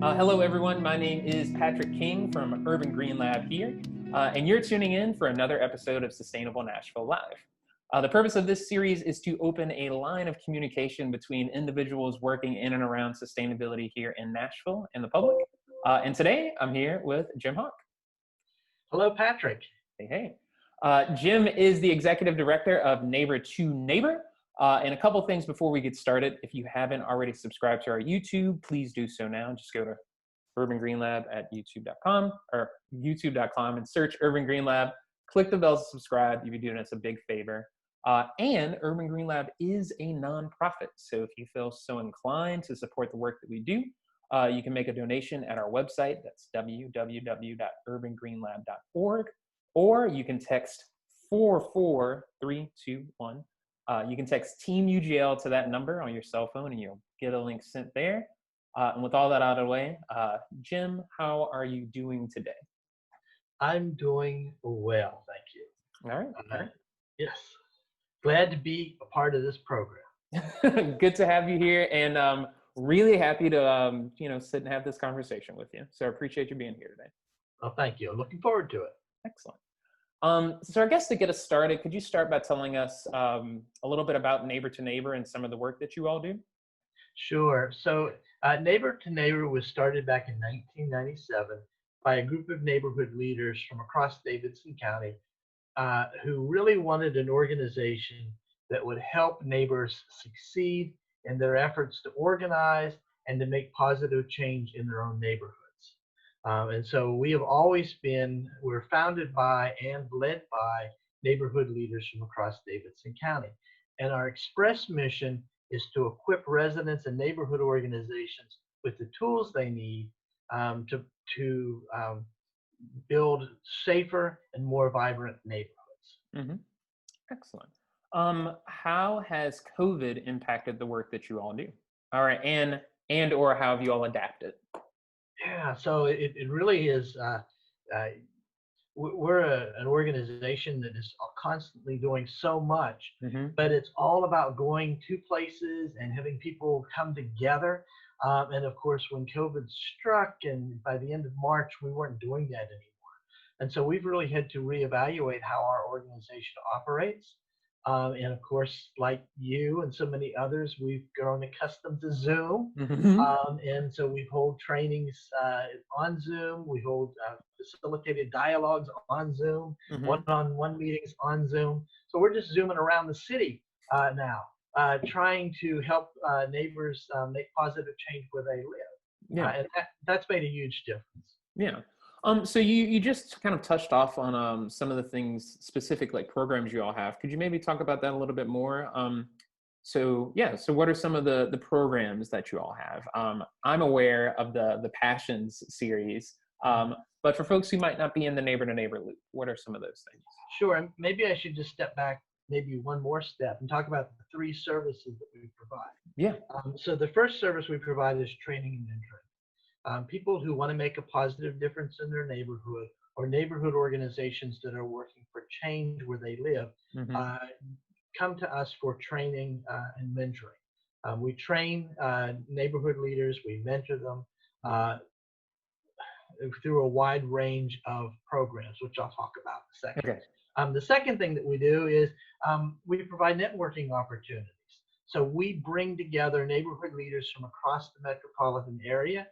Hello, everyone. My name is Patrick King from Urban Green Lab here, and you're tuning in for another episode of Sustainable Nashville Live. The purpose of this series is to open a line of communication between individuals working in and around sustainability here in Nashville and the public. And today, I'm here with Jim Hawk. Hello, Patrick. Hey. Jim is the executive director of Neighbor2Neighbor. And a couple things before we get started. If you haven't already subscribed to our YouTube, please do so now. Just go to Urban Green Lab at youtube.com or youtube.com and search Urban Green Lab. Click the bell to subscribe. You'd be doing us a big favor. And Urban Green Lab is a nonprofit. So if you feel so inclined to support the work that we do, you can make a donation at our website. That's www.urbangreenlab.org. Or you can text 44321. You can text Team UGL to that number on your cell phone and you'll get a link sent there. And with all that out of the way, Jim, how are you doing today? I'm doing well, thank you. All right. Yes, glad to be a part of this program. Good to have you here, and really happy to sit and have this conversation with you. So I appreciate you being here today. Well, thank you. I'm looking forward to it. Excellent. So I guess to get us started, could you start by telling us a little bit about Neighbor2Neighbor and some of the work that you all do? Sure. So Neighbor2Neighbor was started back in 1997 by a group of neighborhood leaders from across Davidson County who really wanted an organization that would help neighbors succeed in their efforts to organize and to make positive change in their own neighborhood. And so we're founded by and led by neighborhood leaders from across Davidson County. And our express mission is to equip residents and neighborhood organizations with the tools they need to build safer and more vibrant neighborhoods. Mm-hmm. Excellent. How has COVID impacted the work that you all do? All right, and or how have you all adapted? Yeah, so it really is. We're an organization that is constantly doing so much, but it's all about going to places and having people come together. And of course, when COVID struck, and by the end of March, we weren't doing that anymore. And so we've really had to reevaluate how our organization operates. And of course, like you and so many others, we've grown accustomed to Zoom. And so we hold trainings on Zoom. We hold facilitated dialogues on Zoom, one-on-one meetings on Zoom. So we're just zooming around the city now, trying to help neighbors make positive change where they live. Yeah. And that's made a huge difference. Yeah. So you just kind of touched off on some of the things, specific like programs you all have. Could you maybe talk about that a little bit more? So what are some of the programs that you all have? I'm aware of the Passions series, but for folks who might not be in the Neighbor2Neighbor loop, what are some of those things? Sure, and maybe I should just step back maybe one more step and talk about the three services that we provide. Yeah. So the first service we provide is training and mentoring. People who want to make a positive difference in their neighborhood, or neighborhood organizations that are working for change where they live, come to us for training and mentoring. We train neighborhood leaders, we mentor them through a wide range of programs, which I'll talk about in a second. Okay. The second thing that we do is we provide networking opportunities. So we bring together neighborhood leaders from across the metropolitan area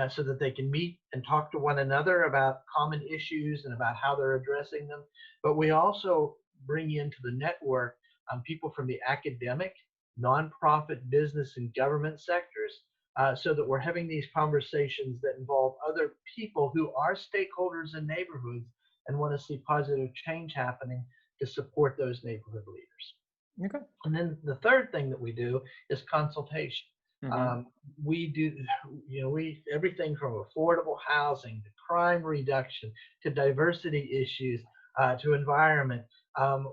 so that they can meet and talk to one another about common issues and about how they're addressing them. But we also bring into the network people from the academic, nonprofit, business, and government sectors so that we're having these conversations that involve other people who are stakeholders in neighborhoods and want to see positive change happening to support those neighborhood leaders. Okay. And then the third thing that we do is consultation. We do, everything from affordable housing to crime reduction to diversity issues to environment.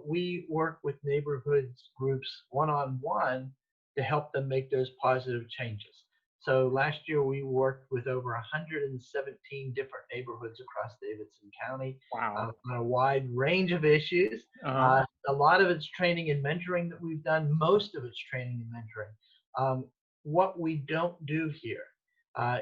We work with neighborhoods groups one-on-one to help them make those positive changes. So last year we worked with over 117 different neighborhoods across Davidson County. Wow. On a wide range of issues. A lot of it's training and mentoring that we've done. Most of it's training and mentoring. What we don't do here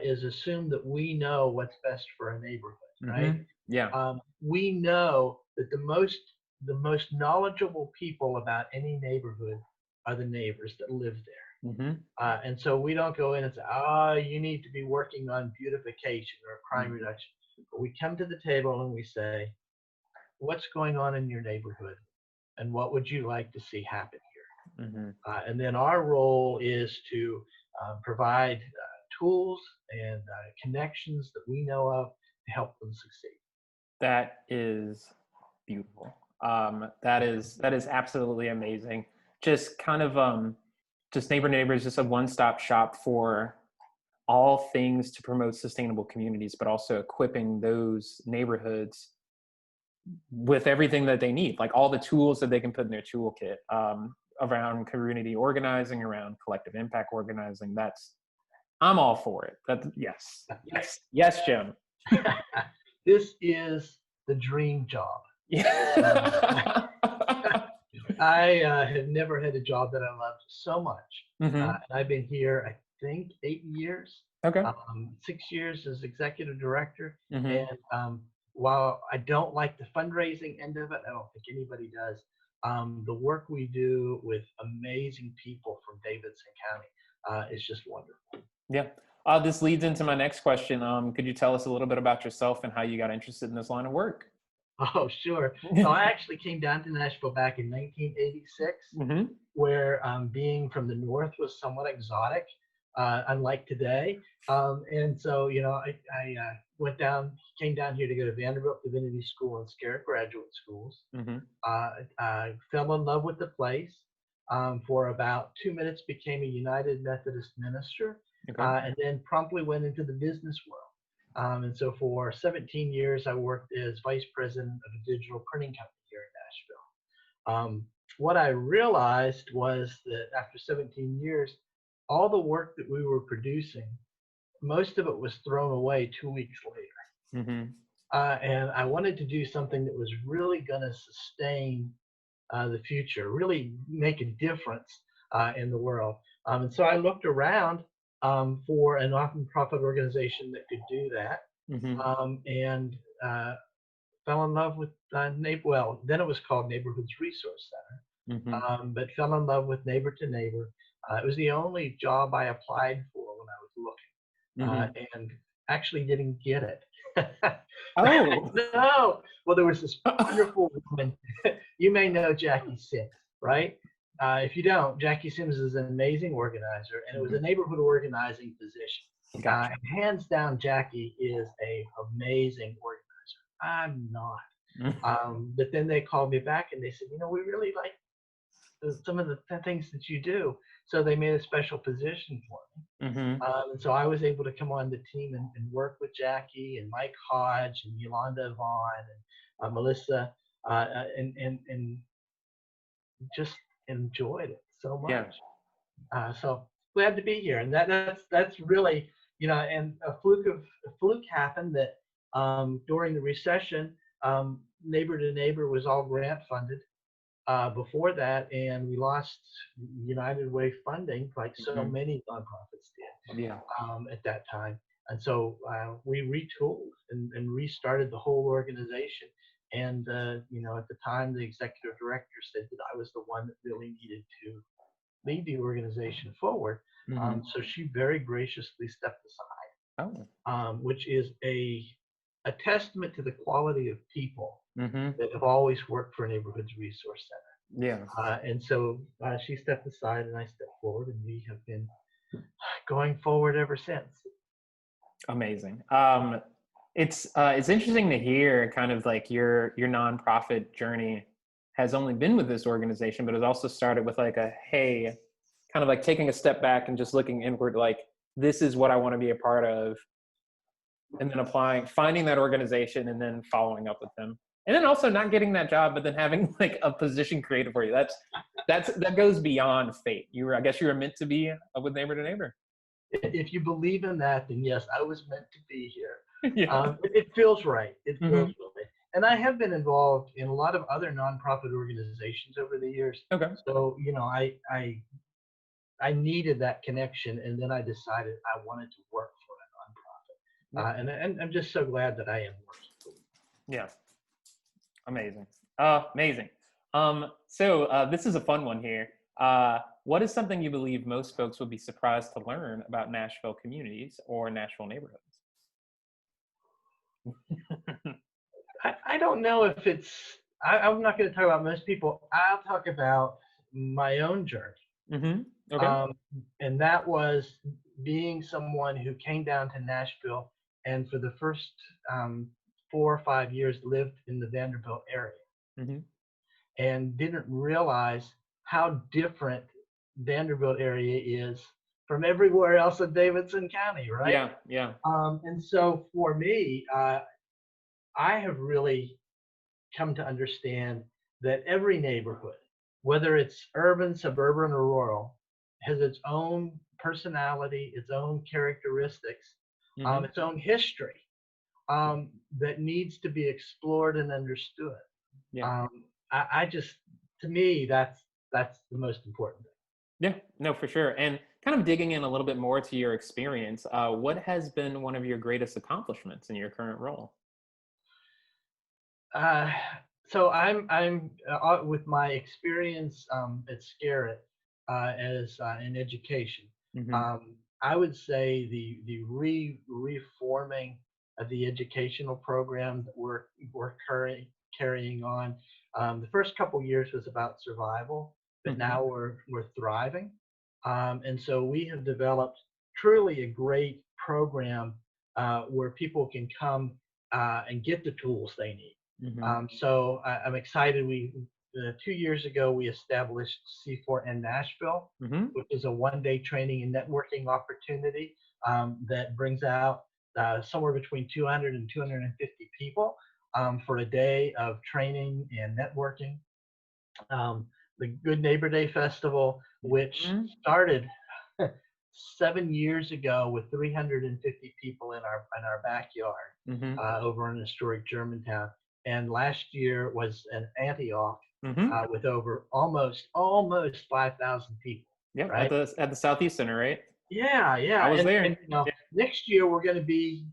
is assume that we know what's best for a neighborhood, right? Yeah. We know that the most knowledgeable people about any neighborhood are the neighbors that live there. And so we don't go in and say, oh, you need to be working on beautification or crime reduction. But we come to the table and we say, what's going on in your neighborhood? And what would you like to see happen here? And then our role is to provide tools and connections that we know of to help them succeed. That is beautiful. That is absolutely amazing. Just kind of just Neighbor to Neighbor is just a one-stop shop for all things to promote sustainable communities, but also equipping those neighborhoods with everything that they need, like all the tools that they can put in their toolkit, around community organizing, around collective impact organizing. I'm all for it. Yes, Jim. This is the dream job. Yeah. I have never had a job that I loved so much. And I've been here, I think, 8 years. Okay. 6 years as executive director. And while I don't like the fundraising end of it, I don't think anybody does. The work we do with amazing people from Davidson County is just wonderful. Yeah. This leads into my next question. Could you tell us a little bit about yourself and how you got interested in this line of work? Oh, sure. So I actually came down to Nashville back in 1986, where being from the North was somewhat exotic, unlike today. And so, I came down here to go to Vanderbilt Divinity School and Scarrett Graduate Schools. I fell in love with the place. For about 2 minutes, became a United Methodist minister, and then promptly went into the business world. And so for 17 years, I worked as vice president of a digital printing company here in Nashville. What I realized was that after 17 years, all the work that we were producing, most of it was thrown away 2 weeks later. And I wanted to do something that was really going to sustain the future, really make a difference in the world. And so I looked around for a nonprofit organization that could do that, and fell in love with well, then it was called Neighborhoods Resource Center, but fell in love with Neighbor to Neighbor. It was the only job I applied for when I was looking, and actually didn't get it. Oh. No. Well, there was this wonderful woman. You may know Jackie Sims, right? If you don't, Jackie Sims is an amazing organizer, and it was a neighborhood organizing position. Gotcha. And hands down, Jackie is an amazing organizer. I'm not. But then they called me back and they said, we really like some of the things that you do. So they made a special position for me. And so I was able to come on the team and work with Jackie and Mike Hodge and Yolanda Vaughn and Melissa, and just enjoyed it so much. So glad to be here. And that's really, and a fluke happened that during the recession, Neighbor to Neighbor was all grant funded before that, and we lost United Way funding, like so many nonprofits did at that time. And so we retooled and restarted the whole organization. And at the time, the executive director said that I was the one that really needed to lead the organization forward. So she very graciously stepped aside, which is a testament to the quality of people that have always worked for Neighborhoods Resource Center. And so she stepped aside and I stepped forward, and we have been going forward ever since. Amazing. It's interesting to hear kind of like your nonprofit journey has only been with this organization, but it also started with like kind of like taking a step back and just looking inward, like, this is what I want to be a part of. And then finding that organization and then following up with them. And then also not getting that job, but then having like a position created for you. That goes beyond fate. I guess you were meant to be with Neighbor to Neighbor. If you believe in that, then yes, I was meant to be here. It feels right. It feels right. And I have been involved in a lot of other nonprofit organizations over the years. So, I needed that connection, and then I decided I wanted to work for a Yeah. And I'm just so glad that I am working. Yeah. Amazing. Amazing. This is a fun one here. What is something you believe most folks would be surprised to learn about Nashville communities or Nashville neighborhoods? I don't know if I'm not going to talk about most people. I'll talk about my own journey. Mm-hmm. Okay. Um, and that was being someone who came down to Nashville and for the first 4 or 5 years lived in the Vanderbilt area Mm-hmm. and didn't realize how different Vanderbilt area is from everywhere else in Davidson County, right? Yeah. Yeah. And so for me, I have really come to understand that every neighborhood, whether it's urban, suburban, or rural, has its own personality, its own characteristics, Mm-hmm. its own history that needs to be explored and understood. Yeah. Um, I just, to me, that's the most important thing. Yeah. No, for sure. And kind of digging in a little bit more to your experience, what has been one of your greatest accomplishments in your current role? Uh, so I'm with my experience at Scarrett as in education. Mm-hmm. I would say the reforming of the educational program that we're carrying on. The first couple years was about survival, but Mm-hmm. now we're thriving, and so we have developed truly a great program where people can come and get the tools they need. Mm-hmm. I'm excited. 2 years ago we established C4N Nashville, Mm-hmm. which is a one-day training and networking opportunity that brings out somewhere between 200 and 250 people for a day of training and networking. The Good Neighbor Day Festival, which Mm-hmm. started 7 years ago with 350 people in our backyard Mm-hmm. over in historic Germantown, and last year was in Antioch Mm-hmm. with over almost 5,000 people. Yep. Right? At the Southeast Center, right? Yeah, I yeah, was and there. you know, next year we're going to be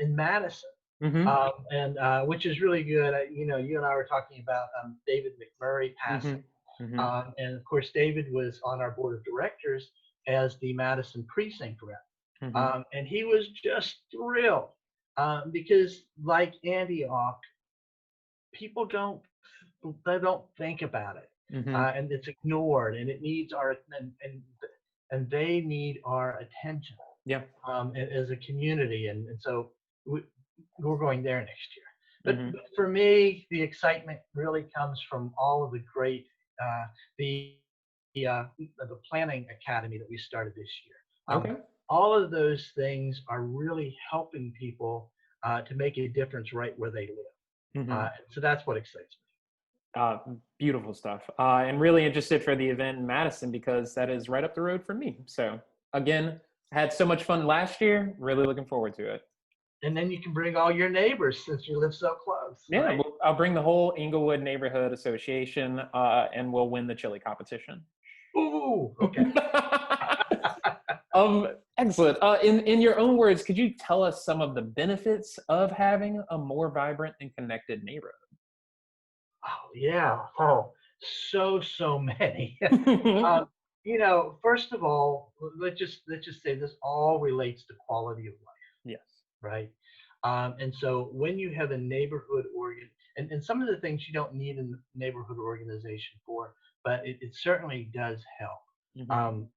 in Madison, Mm-hmm. and which is really good. You and I were talking about David McMurray Mm-hmm. passing. Mm-hmm. And of course, David was on our board of directors as the Madison precinct rep. Mm-hmm. And he was just thrilled because, like Antioch, people don't think about it, Mm-hmm. and it's ignored, and it needs and they need our attention Yeah. as a community, and so we're going there next year. Mm-hmm. But for me, the excitement really comes from all of the great the the planning academy that we started this year. Okay. All of those things are really helping people to make a difference right where they live. Mm-hmm. So that's what excites me. Beautiful stuff. And really interested for the event in Madison because that is right up the road from me. So again, I had so much fun last year. Really looking forward to it. And then you can bring all your neighbors since you live so close, Yeah, right? I'll bring the whole Inglewood Neighborhood Association, and we'll win the chili competition. Ooh, okay. Excellent. In your own words, could you tell us some of the benefits of having a more vibrant and connected neighborhood? Oh yeah. Oh, so many. Mm-hmm. First of all, let's just say this all relates to quality of life, Yes. right? And so when you have a neighborhood and some of the things you don't need a neighborhood organization for, but it certainly does help. Mm-hmm. Um,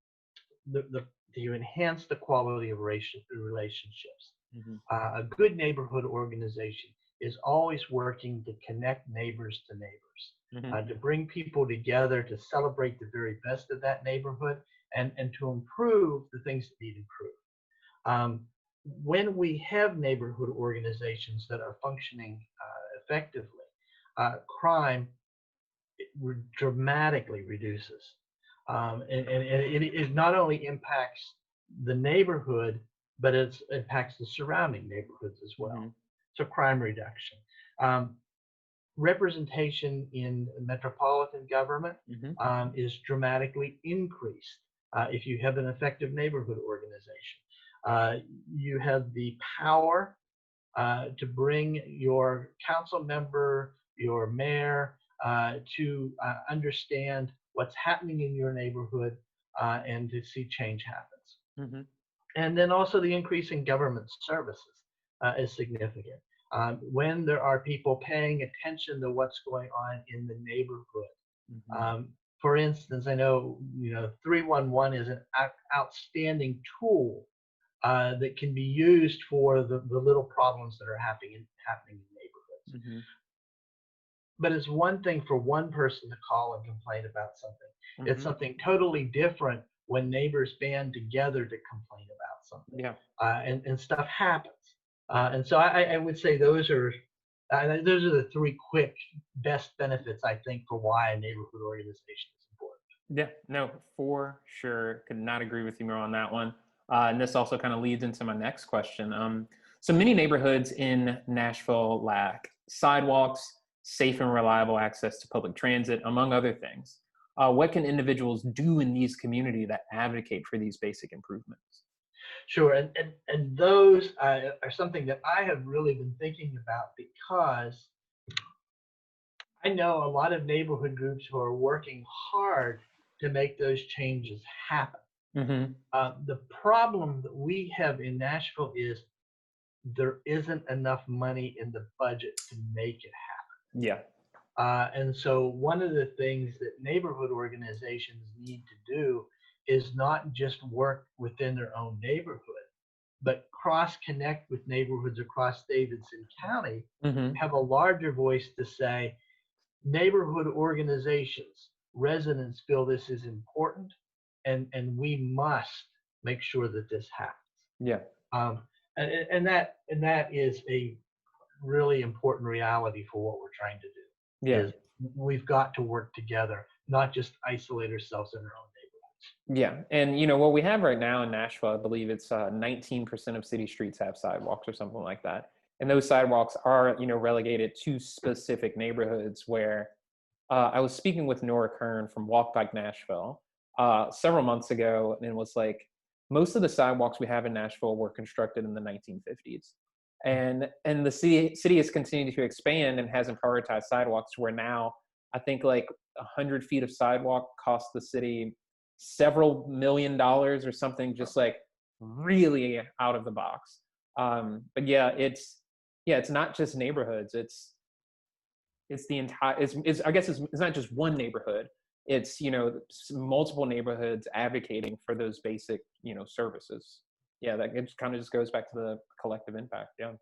the to enhance the quality of relationships. Mm-hmm. A good neighborhood organization is always working to connect neighbors to neighbors, Mm-hmm. to bring people together to celebrate the very best of that neighborhood and to improve the things that need improved. When we have neighborhood organizations that are functioning effectively, crime dramatically reduces. And it not only impacts the neighborhood, but it impacts the surrounding neighborhoods as Mm-hmm. well. So crime reduction. Um, Representation in metropolitan government Mm-hmm. is dramatically increased if you have an effective neighborhood organization. You have the power to bring your council member, your mayor, to understand what's happening in your neighborhood and to see change happens. Mm-hmm. And then also the increase in government services is significant. When there are people paying attention to what's going on in the neighborhood. Mm-hmm. For instance, I know 311 is an outstanding tool that can be used for the little problems that are happening in neighborhoods. Mm-hmm. But it's one thing for one person to call and complain about something. Mm-hmm. It's something totally different when neighbors band together to complain about something. Yeah. And stuff happens. And so I would say those are the three quick best benefits, I think, for why a neighborhood organization is important. Yeah, no, for sure. Could not agree with you more on that one. And this also kind of leads into my next question. So many neighborhoods in Nashville lack sidewalks, safe and reliable access to public transit, among other things. What can individuals do in these communities that advocate for these basic improvements? Sure, and those are something that I have really been thinking about, because I know a lot of neighborhood groups who are working hard to make those changes happen. Mm-hmm. The problem that we have in Nashville is there isn't enough money in the budget to make it happen. Yeah. And so one of the things that neighborhood organizations need to do is not just work within their own neighborhood, but cross-connect with neighborhoods across Davidson County, Mm-hmm. have a larger voice to say, neighborhood organizations, residents feel this is important, and we must make sure that this happens. Yeah. And that is a really important reality for what we're trying to do. Yeah. Is we've got to work together, not just isolate ourselves in our own neighborhoods. Yeah. And what we have right now in Nashville, I believe it's 19% of city streets have sidewalks or something like that. And those sidewalks are, relegated to specific neighborhoods where I was speaking with Nora Kern from Walk Bike Nashville several months ago, and it was like, most of the sidewalks we have in Nashville were constructed in the 1950s. And the city has continued to expand and hasn't prioritized sidewalks, where now I think like 100 feet of sidewalk cost the city several $1 million or something, just like really out of the box. But yeah, it's not just neighborhoods. It's the entire, I guess it's not just one neighborhood. It's, multiple neighborhoods advocating for those basic, services. Yeah, that it kind of just goes back to the collective impact. Yeah.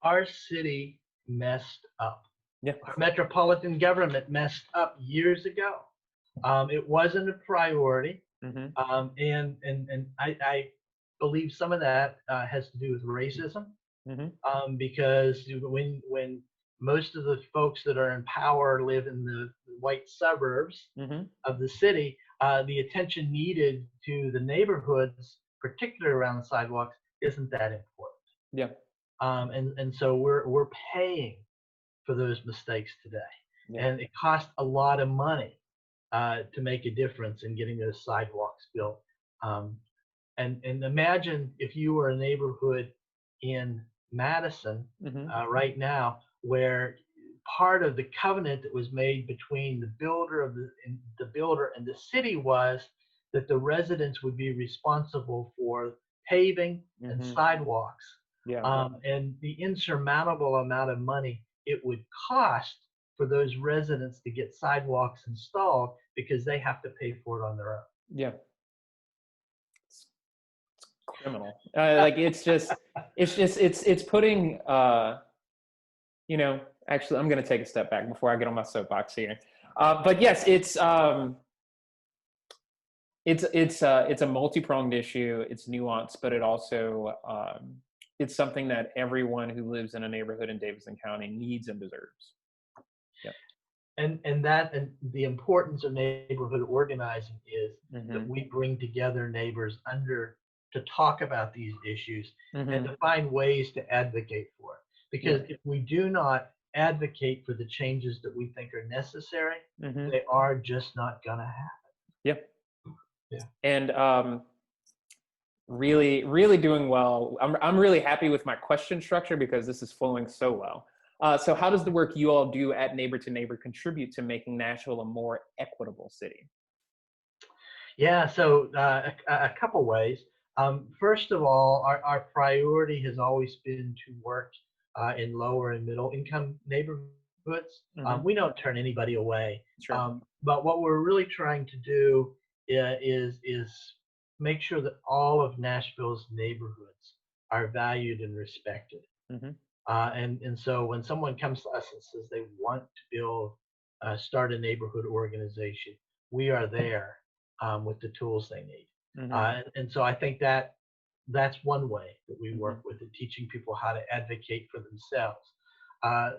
Our city messed up. Yeah. Our metropolitan government messed up years ago. It wasn't a priority. Mm-hmm. And I believe some of that has to do with racism. Mm-hmm. Because when most of the folks that are in power live in the white suburbs Mm-hmm. of the city, the attention needed to the neighborhoods, particularly around the sidewalks, isn't that important. Yeah. And so we're paying for those mistakes today. Yeah. And it costs a lot of money to make a difference in getting those sidewalks built. And imagine if you were a neighborhood in Madison Mm-hmm. right now, where part of the covenant that was made between the builder and the city was that the residents would be responsible for paving and Mm-hmm. sidewalks. Yeah. And the insurmountable amount of money it would cost for those residents to get sidewalks installed, because they have to pay for it on their own. Yeah. It's criminal. Like it's putting, actually, I'm going to take a step back before I get on my soapbox here. But yes, it's a multi-pronged issue. It's nuanced, but it also, it's something that everyone who lives in a neighborhood in Davidson County needs and deserves. Yep. And the importance of neighborhood organizing is Mm-hmm. that we bring together neighbors to talk about these issues Mm-hmm. and to find ways to advocate for it. Because if we do not advocate for the changes that we think are necessary, Mm-hmm. they are just not going to happen. Yep. Yeah. And Really, really doing well. I'm really happy with my question structure because this is flowing so well. So how does the work you all do at Neighbor to Neighbor contribute to making Nashville a more equitable city? Yeah, so a couple ways. First of all, our priority has always been to work in lower and middle income neighborhoods. Hmm. We don't turn anybody away, Sure. but what we're really trying to do is make sure that all of Nashville's neighborhoods are valued and respected. Hmm. And so when someone comes to us and says they want to start a neighborhood organization, we are there with the tools they need. Hmm. And so I think that that's one way that we Hmm. work with it, teaching people how to advocate for themselves. Uh,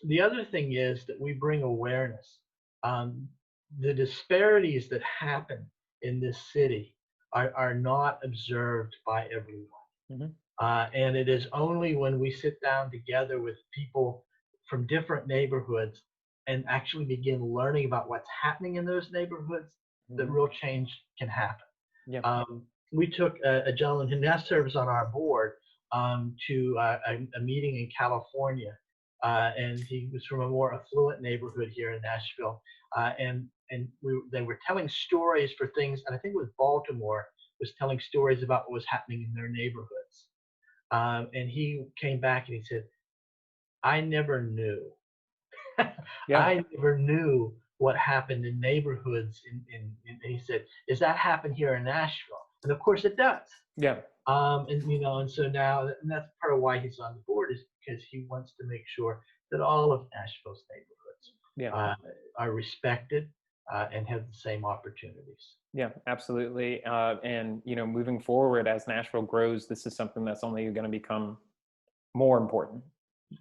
the other thing is that we bring awareness. Um, the disparities that happen in this city are not observed by everyone. Hmm. And it is only when we sit down together with people from different neighborhoods and actually begin learning about what's happening in those neighborhoods that Hmm. real change can happen. Yeah. We took a gentleman who now serves on our board to a meeting in California, and he was from a more affluent neighborhood here in Nashville, and they were telling stories for things, and I think it was Baltimore was telling stories about what was happening in their neighborhoods. And he came back and he said, I never knew. Yeah. I never knew what happened in neighborhoods. And he said, does that happen here in Nashville? And of course it does. Yeah. And so now, and that's part of why he's on the board, is because he wants to make sure that all of Nashville's neighborhoods Yeah. are respected and have the same opportunities. Yeah, absolutely. And moving forward as Nashville grows, this is something that's only going to become more important,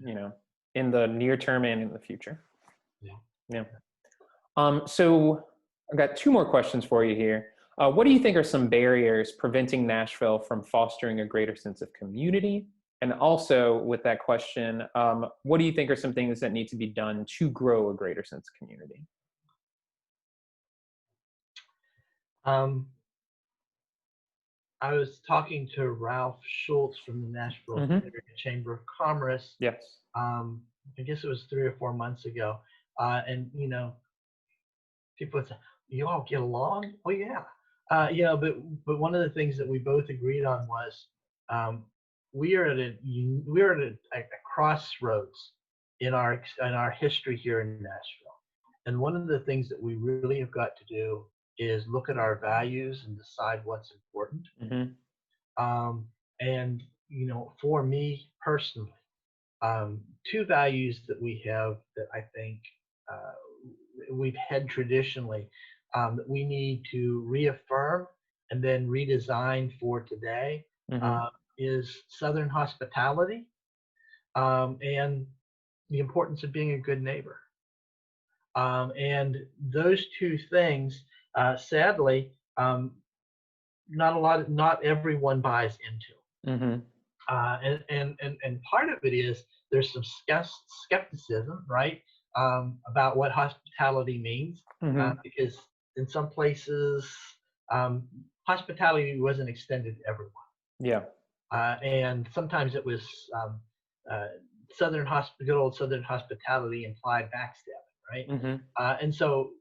you know, in the near term and in the future. Yeah. Yeah. So I've got two more questions for you here. What do you think are some barriers preventing Nashville from fostering a greater sense of community? And also with that question, what do you think are some things that need to be done to grow a greater sense of community? Um, I was talking to Ralph Schultz from the Nashville Hmm. Area Chamber of Commerce. Yes. Um, I guess it was 3 or 4 months ago, and people would say, "You all get along?" Oh yeah, but one of the things that we both agreed on was um, we are at a crossroads in our history here in Nashville, and one of the things that we really have got to do is look at our values and decide what's important. Hmm. Um, and for me personally, two values that we have that I think uh, we've had traditionally that we need to reaffirm and then redesign for today Hmm. uh, is Southern hospitality and the importance of being a good neighbor. And those two things, sadly, not everyone buys into. Hmm. And part of it is there's some skepticism, right, about what hospitality means, Hmm. because in some places, um, hospitality wasn't extended to everyone, Yeah. and sometimes it was um, uh, good old Southern hospitality implied backstabbing, right? Hmm. And so,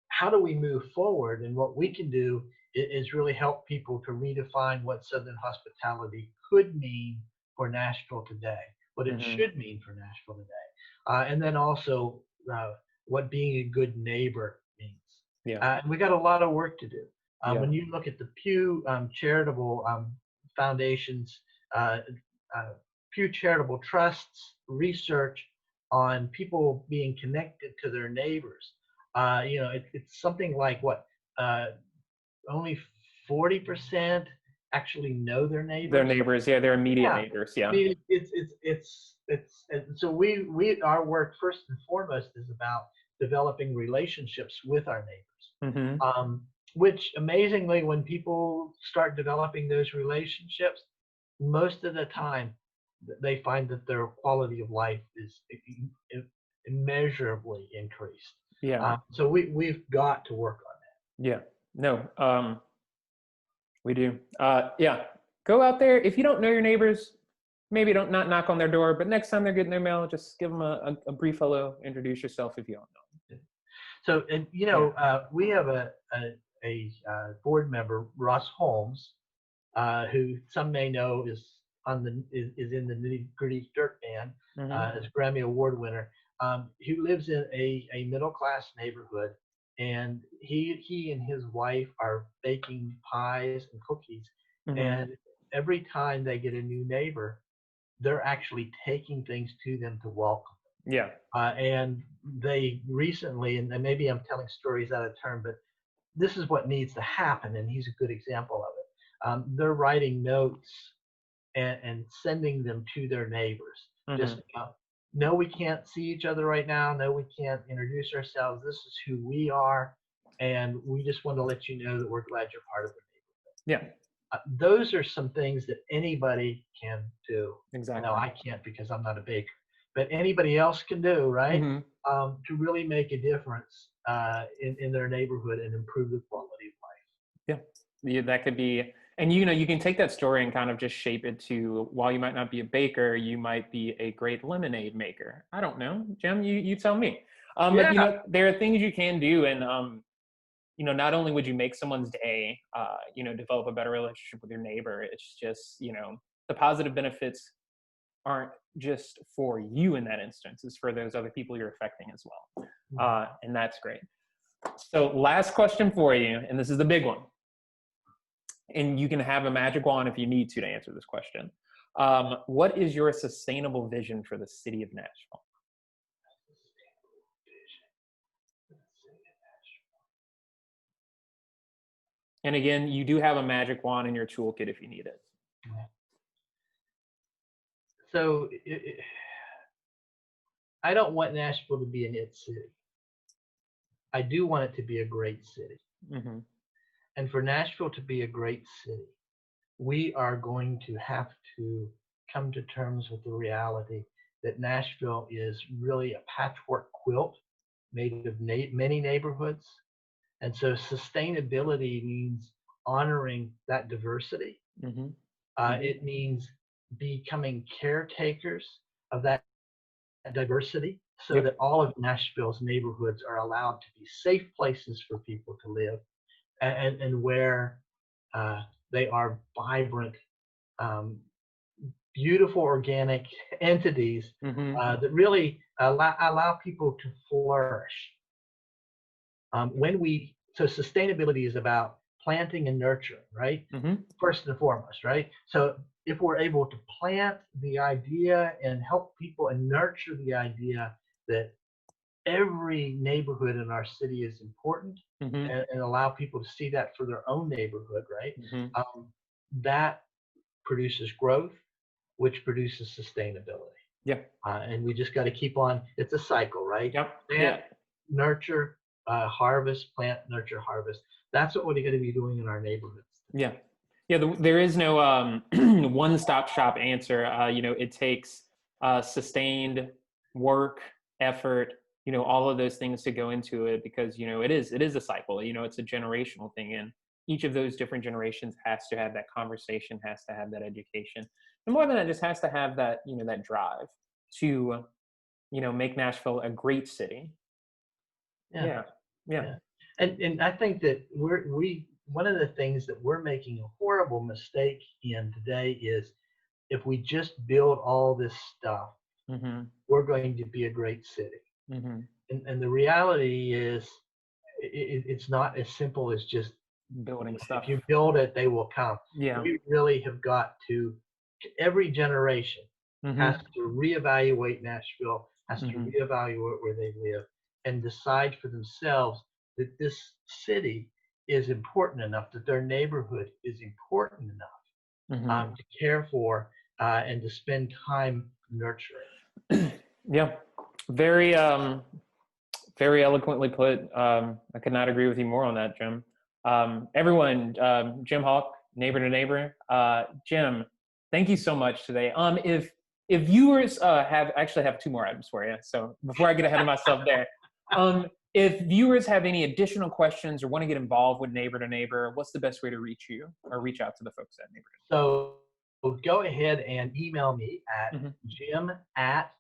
how do we move forward? And what we can do is really help people to redefine what Southern hospitality could mean for Nashville today, what it Hmm. should mean for Nashville today, and then also what being a good neighbor means. Yeah. And we got a lot of work to do. Yeah. When you look at the Pew Charitable Foundation's uh, uh, Pew Charitable Trust's research on people being connected to their neighbors, it's something like what only 40% actually know their Their neighbors. neighbors. Yeah. Their immediate Yeah, neighbors. I Yeah. mean it's and so we our work first and foremost is about developing relationships with our neighbors. Hmm. Which amazingly, when people start developing those relationships, most of the time they find that their quality of life is immeasurably increased. Yeah. So we've got to work on Yeah. No. We do. Yeah. Go out there. If you don't know your neighbors, maybe don't not knock on their door, but next time they're getting their mail, just give them a brief hello, introduce yourself if you don't know. So, and we have a board member, Ross Holmes, who some may know is in the Nitty Gritty Dirt Band, as Grammy Award winner, who lives in a middle class neighborhood, and he and his wife are baking pies and cookies, and every time they get a new neighbor, they're actually taking things to them to welcome. Yeah. And they recently, and maybe I'm telling stories out of turn, but this is what needs to happen, and he's a good example of it. They're writing notes and sending them to their neighbors. Just no, we can't see each other right now. No, we can't introduce ourselves. This is who we are, and we just want to let you know that we're glad you're part of the neighborhood. Yeah. Those are some things that anybody can do. Exactly. Now, I can't because I'm not a baker, but anybody else can do, right? To really make a difference in their neighborhood and improve the quality of life. Yeah, that could be, and you can take that story and kind of just shape it to, while you might not be a baker, you might be a great lemonade maker. I don't know, Jim, you tell me. But there are things you can do, and not only would you make someone's day, develop a better relationship with your neighbor, it's just, the positive benefits aren't just for you in that instance, it's for those other people you're affecting as well. And that's great. So last question for you, and this is the big one. And you can have a magic wand if you need to answer this question. What is your sustainable vision for the city of Nashville? And again, you do have a magic wand in your toolkit if you need it. So I don't want Nashville to be an it city. I do want it to be a great city. And for Nashville to be a great city, we are going to have to come to terms with the reality that Nashville is really a patchwork quilt made of many neighborhoods. And so sustainability means honoring that diversity. It means becoming caretakers of that diversity so that all of Nashville's neighborhoods are allowed to be safe places for people to live, and where they are vibrant, beautiful organic entities that really allow people to flourish. So sustainability is about planting and nurturing, right? First and foremost, right? So if we're able to plant the idea and help people and nurture the idea that every neighborhood in our city is important, and allow people to see that for their own neighborhood, right? That produces growth, which produces sustainability. And we just got to keep on, it's a cycle, right? Plant, nurture, harvest, plant, nurture, harvest. That's what we're going to be doing in our neighborhoods. There is no one-stop shop answer. It takes sustained work, effort, all of those things to go into it, because it is a cycle. It's a generational thing, and each of those different generations has to have that conversation, has to have that education, and more than that, just has to have that that drive to make Nashville a great city. Yeah. And I think that one of the things that we're making a horrible mistake in today is, if we just build all this stuff, we're going to be a great city. And the reality is, it's not as simple as just building stuff. If you build it, they will come. We really have got to, every generation has to reevaluate Nashville, has to reevaluate where they live, and decide for themselves that this city is important enough, that their neighborhood is important enough to care for and to spend time nurturing. Very very eloquently put. I could not agree with you more on that, Jim. Everyone, Jim Hawk, Neighbor to Neighbor. Jim, thank you so much today. If viewers have two more items for you, so before I get ahead of myself there, If viewers have any additional questions or want to get involved with Neighbor to Neighbor, what's the best way to reach you or reach out to the folks at Neighbor So go ahead and email me at to Neighbor? Jim at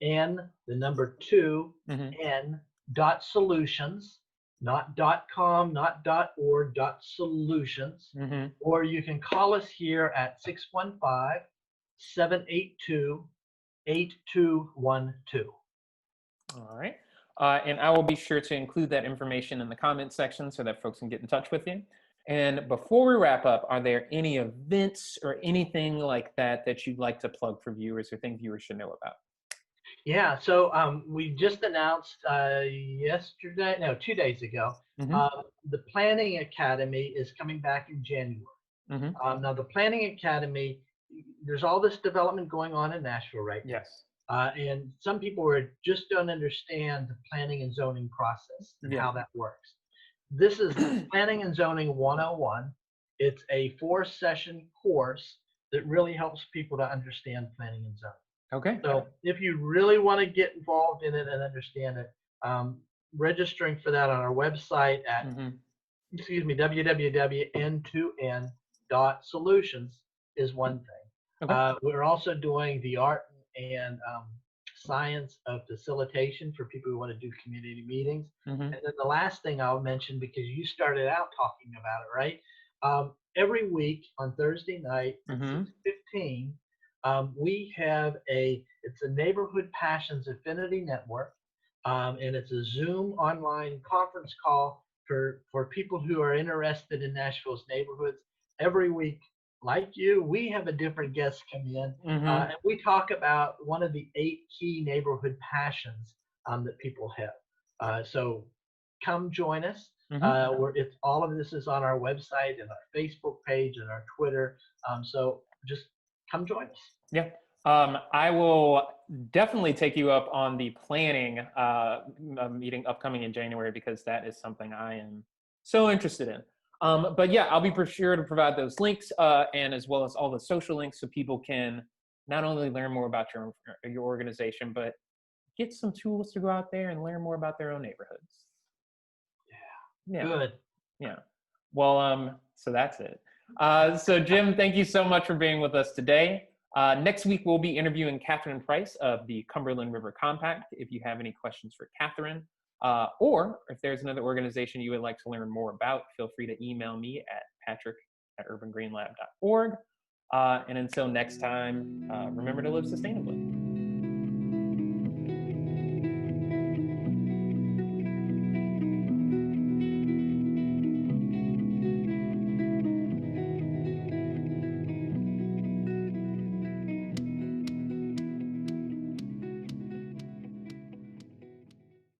n the number 2 Mm-hmm. n dot solutions, not dot com, not dot org, dot solutions. Mm-hmm. Or you can call us here at 615-782-8212. All right. And I will be sure to include that information in the comment section so that folks can get in touch with you. And before we wrap up, are there any events or anything like that that you'd like to plug for viewers or think viewers should know about? Yeah, so we just announced 2 days ago, Mm-hmm. the Planning Academy is coming back in January. Mm-hmm. Now, the Planning Academy, there's all this development going on in Nashville right now. Yes. And some people just don't understand the planning and zoning process and how that works. This is Planning and Zoning 101. It's a 4-session course that really helps people to understand planning and zoning. Okay. So if you really want to get involved in it and understand it, registering for that on our website at, www.n2n.solutions is one thing. Okay. We're also doing the art and science of facilitation for people who want to do community meetings. Mm-hmm. And then the last thing I'll mention, because you started out talking about it, right? Every week on Thursday night at 6:15, we have it's a Neighborhood Passions Affinity Network, and it's a Zoom online conference call for people who are interested in Nashville's neighborhoods. Every week, like you, we have a different guest come in, and we talk about one of the 8 key neighborhood passions that people have. So come join us. All of this is on our website and our Facebook page and our Twitter. So just come join us. Yeah. I will definitely take you up on the planning meeting upcoming in January, because that is something I am so interested in. But yeah, I'll be sure to provide those links and as well as all the social links so people can not only learn more about your organization, but get some tools to go out there and learn more about their own neighborhoods. Yeah. Good. Yeah. Well, so that's it. So Jim, thank you so much for being with us today. Next week, we'll be interviewing Catherine Price of the Cumberland River Compact. If you have any questions for Catherine, or if there's another organization you would like to learn more about, feel free to email me at patrick@urbangreenlab.org. And until next time, remember to live sustainably.